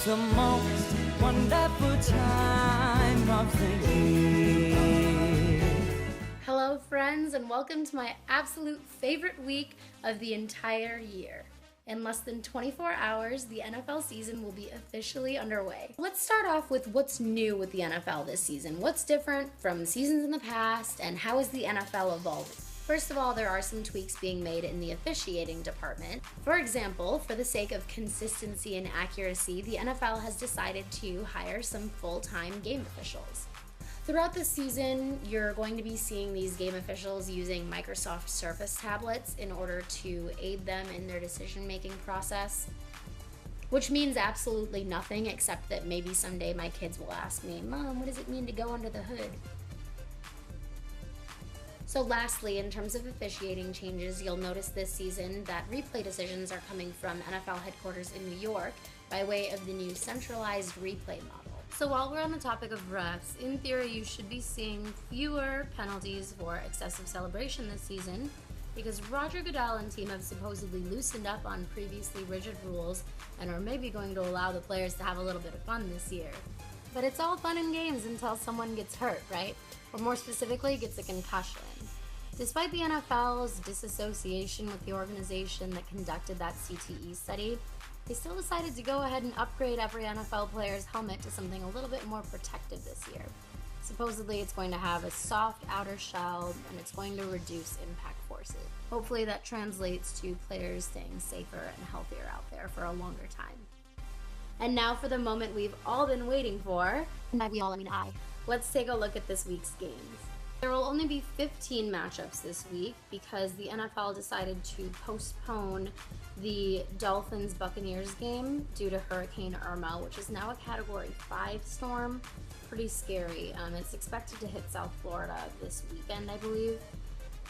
It's the most wonderful time of the year. Hello friends, and welcome to my absolute favorite week of the entire year. In less than 24 hours, the NFL season will be officially underway. Let's start off with what's new with the NFL this season. What's different from seasons in the past, and how is the NFL evolving? First of all, there are some tweaks being made in the officiating department. For example, for the sake of consistency and accuracy, the NFL has decided to hire some full-time game officials. Throughout the season, you're going to be seeing these game officials using Microsoft Surface tablets in order to aid them in their decision-making process, which means absolutely nothing except that maybe someday my kids will ask me, "Mom, what does it mean to go under the hood?" So lastly, in terms of officiating changes, you'll notice this season that replay decisions are coming from NFL headquarters in New York by way of the new centralized replay model. So while we're on the topic of refs, in theory you should be seeing fewer penalties for excessive celebration this season because Roger Goodell and team have supposedly loosened up on previously rigid rules and are maybe going to allow the players to have a little bit of fun this year. But it's all fun and games until someone gets hurt, right? Or more specifically, gets a concussion. Despite the NFL's disassociation with the organization that conducted that CTE study, they still decided to go ahead and upgrade every NFL player's helmet to something a little bit more protective this year. Supposedly it's going to have a soft outer shell and it's going to reduce impact forces. Hopefully that translates to players staying safer and healthier out there for a longer time. And now for the moment we've all been waiting for, and by we all I mean I. Let's take a look at this week's games. There will only be 15 matchups this week because the NFL decided to postpone the Dolphins-Buccaneers game due to Hurricane Irma, which is now a Category 5 storm. Pretty scary. It's expected to hit South Florida this weekend, I believe.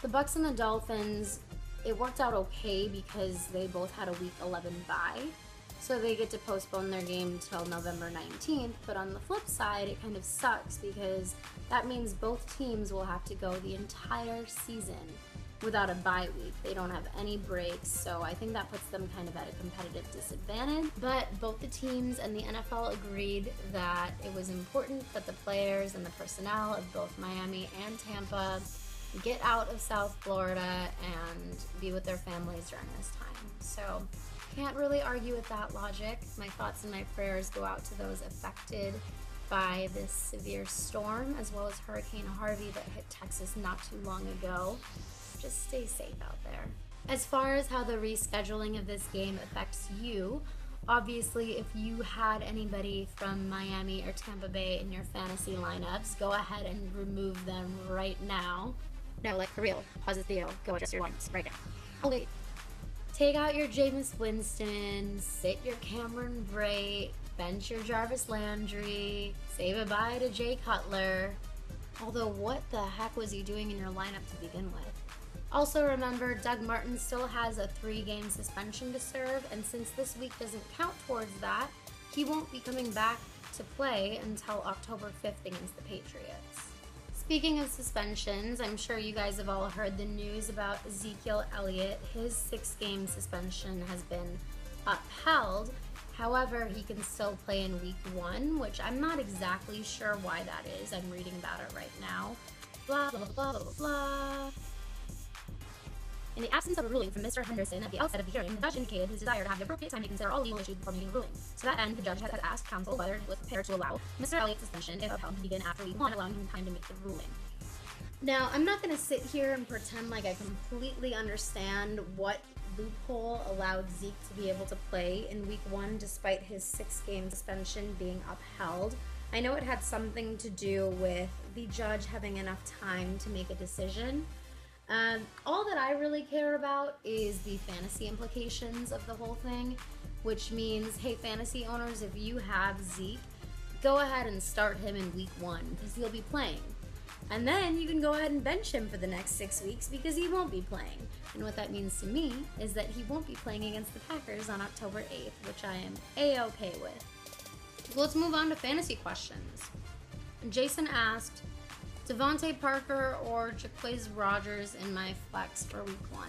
The Bucs and the Dolphins, it worked out okay because they both had a Week 11 bye. So they get to postpone their game until November 19th, but on the flip side, it kind of sucks because that means both teams will have to go the entire season without a bye week. They don't have any breaks, so I think that puts them kind of at a competitive disadvantage. But both the teams and the NFL agreed that it was important that the players and the personnel of both Miami and Tampa get out of South Florida and be with their families during this time. So can't really argue with that logic. My thoughts and my prayers go out to those affected by this severe storm, as well as Hurricane Harvey that hit Texas not too long ago. Just stay safe out there. As far as how the rescheduling of this game affects you, obviously if you had anybody from Miami or Tampa Bay in your fantasy lineups, go ahead and remove them right now. No, like for real, pause this video, go adjust your lines right now. Oh wait. Take out your Jameis Winston, sit your Cameron Brate, bench your Jarvis Landry, say bye-bye to Jay Cutler. Although what the heck was he doing in your lineup to begin with? Also remember, Doug Martin still has a 3-game suspension to serve, and since this week doesn't count towards that, he won't be coming back to play until October 5th against the Patriots. Speaking of suspensions, I'm sure you guys have all heard the news about Ezekiel Elliott. His 6-game suspension has been upheld. However, he can still play in Week 1, which I'm not exactly sure why that is. I'm reading about it right now. Blah, blah, blah, blah, blah. In the absence of a ruling from Mr. Henderson at the outset of the hearing, the judge indicated his desire to have the appropriate time to consider all legal issues before making a ruling. To that end, the judge has asked counsel whether it was prepared to allow Mr. Elliott's suspension, if upheld, to begin after Week 1, allowing him time to make the ruling. Now, I'm not going to sit here and pretend like I completely understand what loophole allowed Zeke to be able to play in Week 1 despite his 6-game suspension being upheld. I know it had something to do with the judge having enough time to make a decision. All that I really care about is the fantasy implications of the whole thing, which means, hey, fantasy owners, if you have Zeke, go ahead and start him in Week 1 because he'll be playing. And then you can go ahead and bench him for the next 6 weeks because he won't be playing. And what that means to me is that he won't be playing against the Packers on October 8th, which I am A-okay with. So let's move on to fantasy questions. Jason asked, Devontae Parker or Jacquizz Rodgers in my flex for Week 1?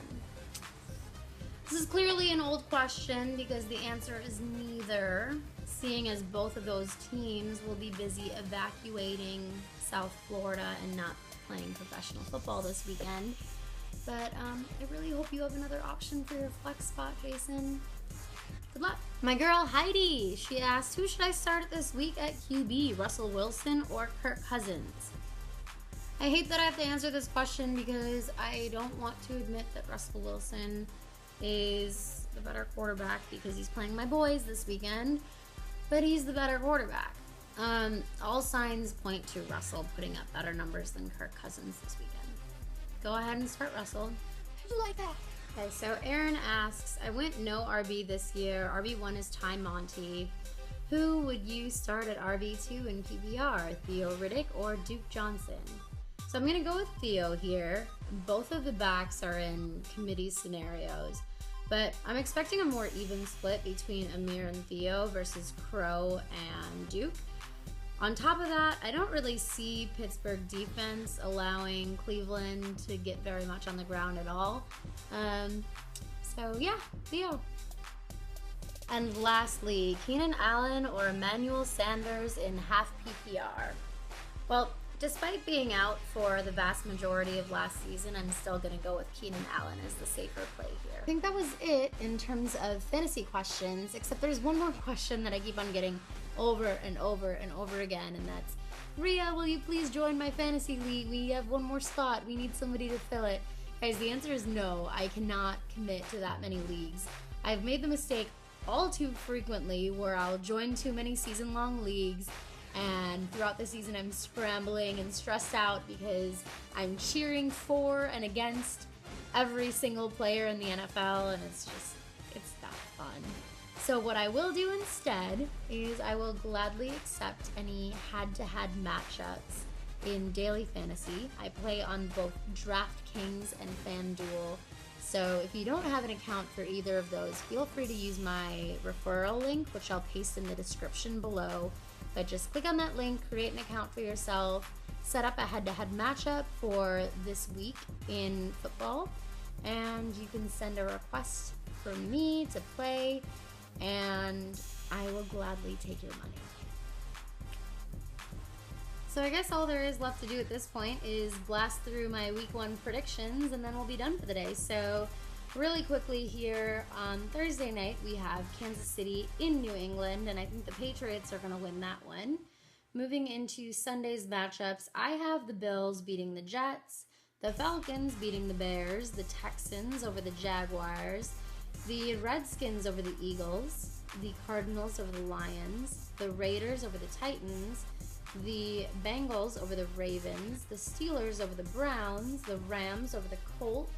This is clearly an old question because the answer is neither. seeing as both of those teams will be busy evacuating South Florida and not playing professional football this weekend. But I really hope you have another option for your flex spot, Jason. Good luck. My girl Heidi, she asked, who should I start this week at QB, Russell Wilson or Kirk Cousins? I hate that I have to answer this question because I don't want to admit that Russell Wilson is the better quarterback because he's playing my boys this weekend, but he's the better quarterback. All signs point to Russell putting up better numbers than Kirk Cousins this weekend. Go ahead and start Russell. I like that. Okay, so Aaron asks, I went no RB this year. RB1 is Ty Monty. Who would you start at RB2 in PPR, Theo Riddick or Duke Johnson? So I'm going to go with Theo here. Both of the backs are in committee scenarios, but I'm expecting a more even split between Amir and Theo versus Crow and Duke. On top of that, I don't really see Pittsburgh defense allowing Cleveland to get very much on the ground at all. So yeah, Theo. And lastly, Keenan Allen or Emmanuel Sanders in half PPR. Well, despite being out for the vast majority of last season, I'm still going to go with Keenan Allen as the safer play here. I think that was it in terms of fantasy questions, except there's one more question that I keep on getting over and over and over again, and that's, Rhea, will you please join my fantasy league? We have one more spot. We need somebody to fill it. Guys, the answer is no. I cannot commit to that many leagues. I've made the mistake all too frequently where I'll join too many season-long leagues, and throughout the season I'm scrambling and stressed out because I'm cheering for and against every single player in the NFL, and it's not fun. So what I will do instead is I will gladly accept any head-to-head matchups in daily fantasy. I play on both DraftKings and FanDuel. So if you don't have an account for either of those, feel free to use my referral link, which I'll paste in the description below. But just click on that link, create an account for yourself, set up a head-to-head matchup for this week in football, and you can send a request for me to play, and I will gladly take your money. So I guess all there is left to do at this point is blast through my week 1 predictions, and then we'll be done for the day. So really quickly here, on Thursday night we have Kansas City in New England, and I think the Patriots are going to win that one. Moving into Sunday's matchups, I have the Bills beating the Jets, the Falcons beating the Bears, the Texans over the Jaguars, the Redskins over the Eagles, the Cardinals over the Lions, the Raiders over the Titans, the Bengals over the Ravens, the Steelers over the Browns, the Rams over the Colts,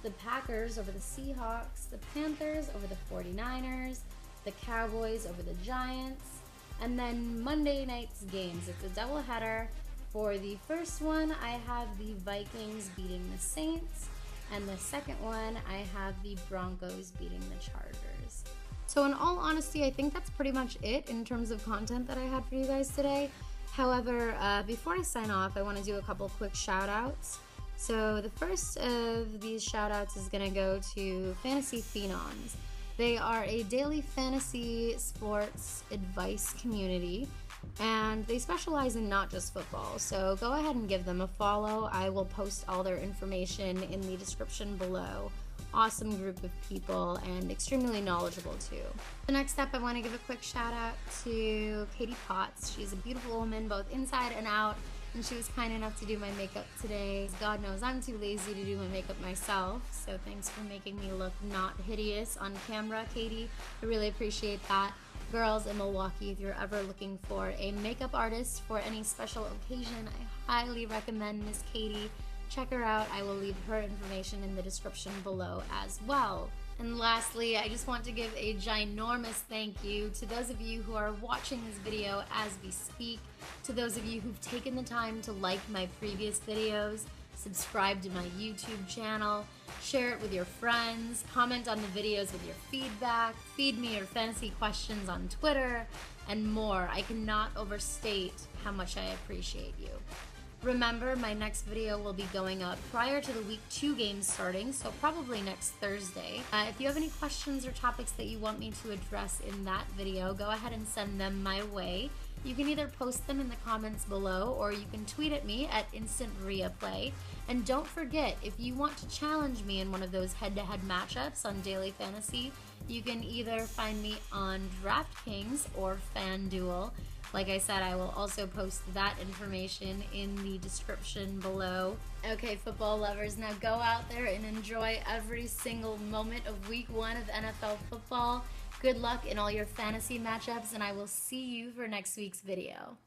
the Packers over the Seahawks, the Panthers over the 49ers, the Cowboys over the Giants, and then Monday night's games. It's a doubleheader. For the first one, I have the Vikings beating the Saints, and the second one, I have the Broncos beating the Chargers. So in all honesty, I think that's pretty much it in terms of content that I had for you guys today. However, before I sign off, I want to do a couple quick shout outs. So the first of these shout outs is going to go to Fantasy Phenoms. They are a daily fantasy sports advice community, and they specialize in not just football. So go ahead and give them a follow. I will post all their information in the description below. Awesome group of people and extremely knowledgeable too. The next up, I want to give a quick shout out to Katie Potts. She's a beautiful woman both inside and out, and she was kind enough to do my makeup today. God knows I'm too lazy to do my makeup myself, so thanks for making me look not hideous on camera, Katie. I really appreciate that. Girls in Milwaukee, if you're ever looking for a makeup artist for any special occasion, I highly recommend Miss Katie. Check her out. I will leave her information in the description below as well. And lastly, I just want to give a ginormous thank you to those of you who are watching this video as we speak, to those of you who've taken the time to like my previous videos, subscribe to my YouTube channel, share it with your friends, comment on the videos with your feedback, feed me your fantasy questions on Twitter, and more. I cannot overstate how much I appreciate you. Remember, my next video will be going up prior to the week 2 games starting, so probably next Thursday. If you have any questions or topics that you want me to address in that video, go ahead and send them my way. You can either post them in the comments below, or you can tweet at me at InstantRiyaPlay. And don't forget, if you want to challenge me in one of those head-to-head matchups on Daily Fantasy, you can either find me on DraftKings or FanDuel. Like I said, I will also post that information in the description below. Okay, football lovers, now go out there and enjoy every single moment of week 1 of NFL football. Good luck in all your fantasy matchups, and I will see you for next week's video.